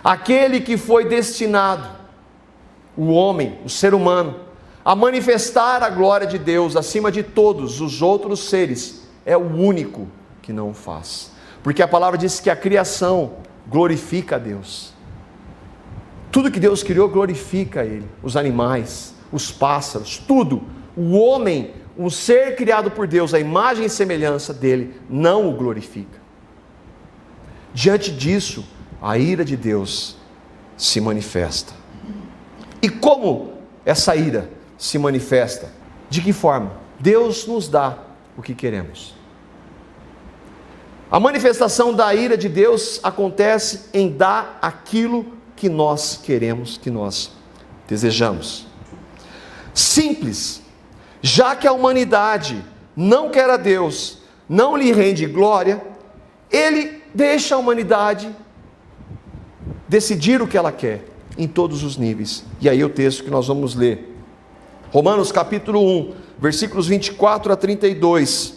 Aquele que foi destinado, o homem, o ser humano, a manifestar a glória de Deus acima de todos os outros seres, é o único que não o faz. Porque a palavra diz que a criação glorifica a Deus. Tudo que Deus criou glorifica a Ele. Os animais, os pássaros, tudo. O homem, um ser criado por Deus, a imagem e semelhança dele, não o glorifica. Diante disso, a ira de Deus se manifesta. E como essa ira se manifesta? De que forma? Deus nos dá o que queremos. A manifestação da ira de Deus acontece em dar aquilo que nós queremos, que nós desejamos. Simples. Já que a humanidade não quer a Deus, não lhe rende glória, Ele deixa a humanidade decidir o que ela quer, em todos os níveis. E aí o texto que nós vamos ler, Romanos capítulo 1, versículos 24 a 32.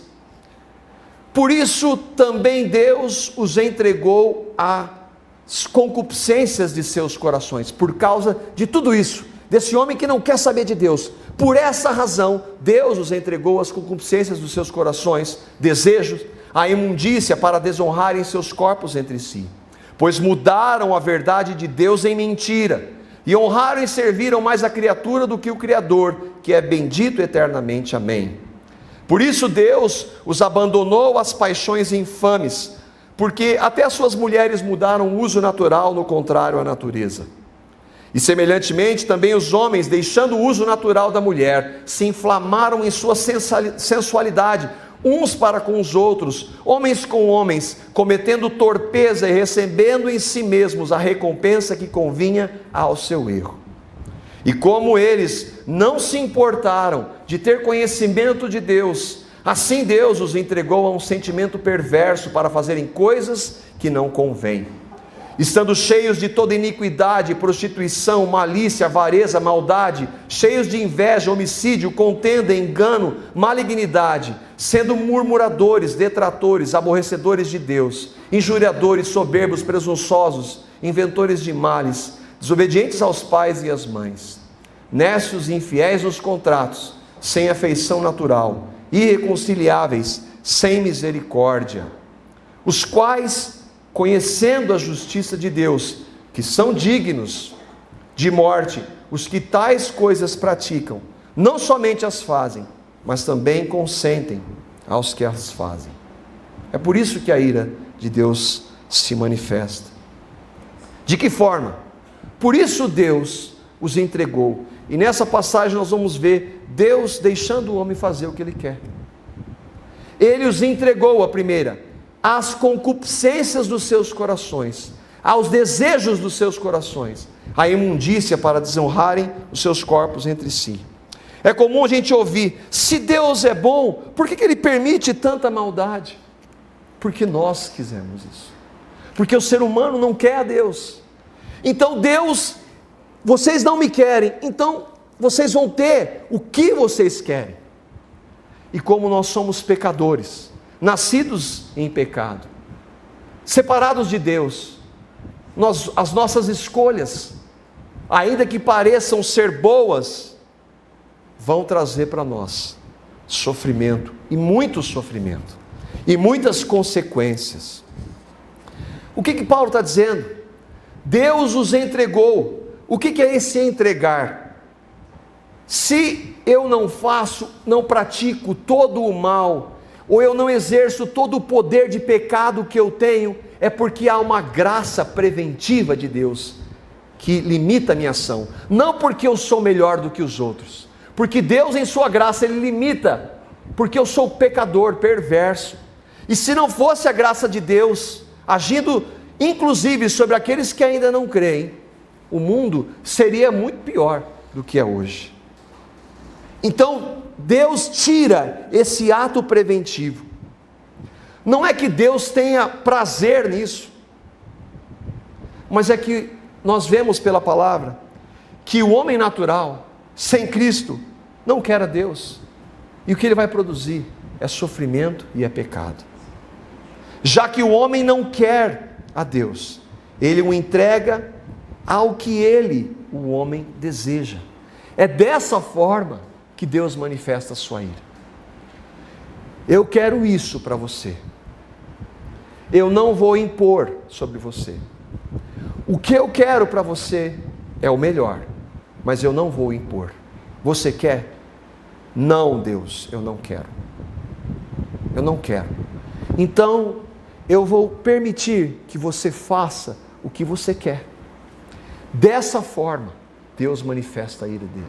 Por isso também Deus os entregou às concupiscências de seus corações, por causa de tudo isso, desse homem que não quer saber de Deus. Por essa razão, Deus os entregou às concupiscências dos seus corações, desejos, a imundícia, para desonrarem seus corpos entre si. Pois mudaram a verdade de Deus em mentira, e honraram e serviram mais a criatura do que o Criador, que é bendito eternamente. Amém. Por isso Deus os abandonou às paixões infames, porque até as suas mulheres mudaram o uso natural no contrário à natureza. E semelhantemente também os homens, deixando o uso natural da mulher, se inflamaram em sua sensualidade, uns para com os outros, homens com homens, cometendo torpeza e recebendo em si mesmos a recompensa que convinha ao seu erro. E como eles não se importaram de ter conhecimento de Deus, assim Deus os entregou a um sentimento perverso para fazerem coisas que não convêm. Estando cheios de toda iniquidade, prostituição, malícia, avareza, maldade, cheios de inveja, homicídio, contenda, engano, malignidade, sendo murmuradores, detratores, aborrecedores de Deus, injuriadores, soberbos, presunçosos, inventores de males, desobedientes aos pais e às mães, nécios e infiéis nos contratos, sem afeição natural, irreconciliáveis, sem misericórdia, os quais, conhecendo a justiça de Deus, que são dignos de morte, os que tais coisas praticam, não somente as fazem, mas também consentem aos que as fazem. É por isso que a ira de Deus se manifesta. De que forma? Por isso Deus os entregou. E nessa passagem nós vamos ver Deus deixando o homem fazer o que ele quer. Ele os entregou, a primeira, às concupiscências dos seus corações, aos desejos dos seus corações, à imundícia, para desonrarem os seus corpos entre si. É comum a gente ouvir: se Deus é bom, por que Ele permite tanta maldade? Porque nós quisemos isso, porque o ser humano não quer a Deus. Então Deus, vocês não me querem, então vocês vão ter o que vocês querem. E como nós somos pecadores, nascidos em pecado, separados de Deus, as nossas escolhas, ainda que pareçam ser boas, vão trazer para nós sofrimento, e muito sofrimento, e muitas consequências. O que Paulo está dizendo? Deus os entregou. O que é esse entregar? Se eu não faço, não pratico todo o mal, ou eu não exerço todo o poder de pecado que eu tenho, é porque há uma graça preventiva de Deus que limita a minha ação. Não porque eu sou melhor do que os outros, porque Deus em sua graça Ele limita, porque eu sou pecador, perverso. E se não fosse a graça de Deus agindo inclusive sobre aqueles que ainda não creem, o mundo seria muito pior do que é hoje. Então Deus tira esse ato preventivo. Não é que Deus tenha prazer nisso, mas é que nós vemos pela palavra que o homem natural, sem Cristo, não quer a Deus, e o que ele vai produzir é sofrimento e é pecado. Já que o homem não quer a Deus, ele o entrega ao que ele, o homem, deseja. É dessa forma que Deus manifesta a sua ira. Eu quero isso para você. Eu não vou impor sobre você. O que eu quero para você é o melhor, mas eu não vou impor. Você quer? Não, Deus, eu não quero. Eu não quero. Então, eu vou permitir que você faça o que você quer. Dessa forma, Deus manifesta a ira dele.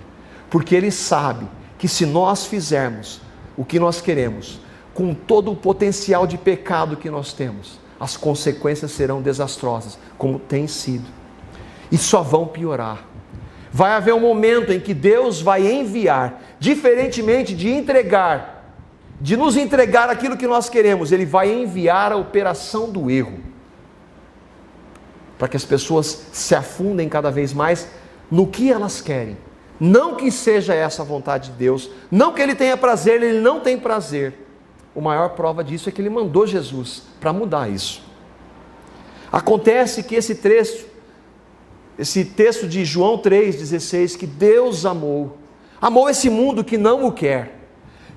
Porque Ele sabe que se nós fizermos o que nós queremos, com todo o potencial de pecado que nós temos, as consequências serão desastrosas, como tem sido. E só vão piorar. Vai haver um momento em que Deus vai enviar, diferentemente de nos entregar aquilo que nós queremos, Ele vai enviar a operação do erro, para que as pessoas se afundem cada vez mais no que elas querem. Não que seja essa a vontade de Deus, não que Ele tenha prazer, Ele não tem prazer. A maior prova disso é que Ele mandou Jesus para mudar isso. Acontece que esse texto de João 3,16, que Deus amou esse mundo que não o quer,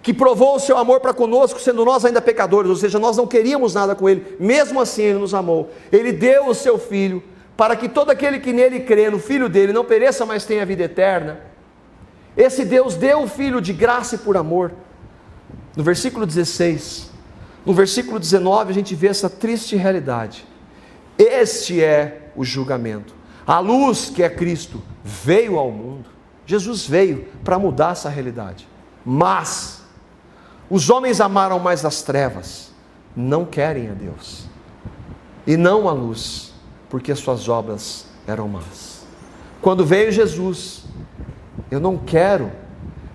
que provou o seu amor para conosco, sendo nós ainda pecadores, ou seja, nós não queríamos nada com Ele, mesmo assim Ele nos amou. Ele deu o seu Filho, para que todo aquele que nele crê, no Filho dele, não pereça, mas tenha vida eterna. Esse Deus deu o Filho de graça e por amor. No versículo 16, no versículo 19, a gente vê essa triste realidade. Este é o julgamento. A luz, que é Cristo, veio ao mundo. Jesus veio para mudar essa realidade. Mas os homens amaram mais as trevas, não querem a Deus, e não a luz, porque as suas obras eram más. Quando veio Jesus, eu não quero,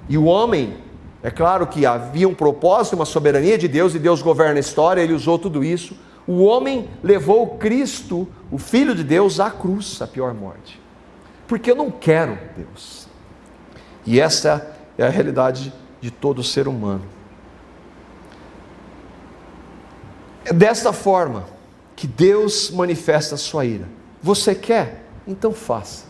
e o homem, é claro que havia um propósito, uma soberania de Deus, e Deus governa a história, Ele usou tudo isso. O homem levou Cristo, o Filho de Deus, à cruz, a pior morte, porque eu não quero Deus. E essa é a realidade de todo ser humano. É desta forma que Deus manifesta a sua ira. Você quer? Então faça.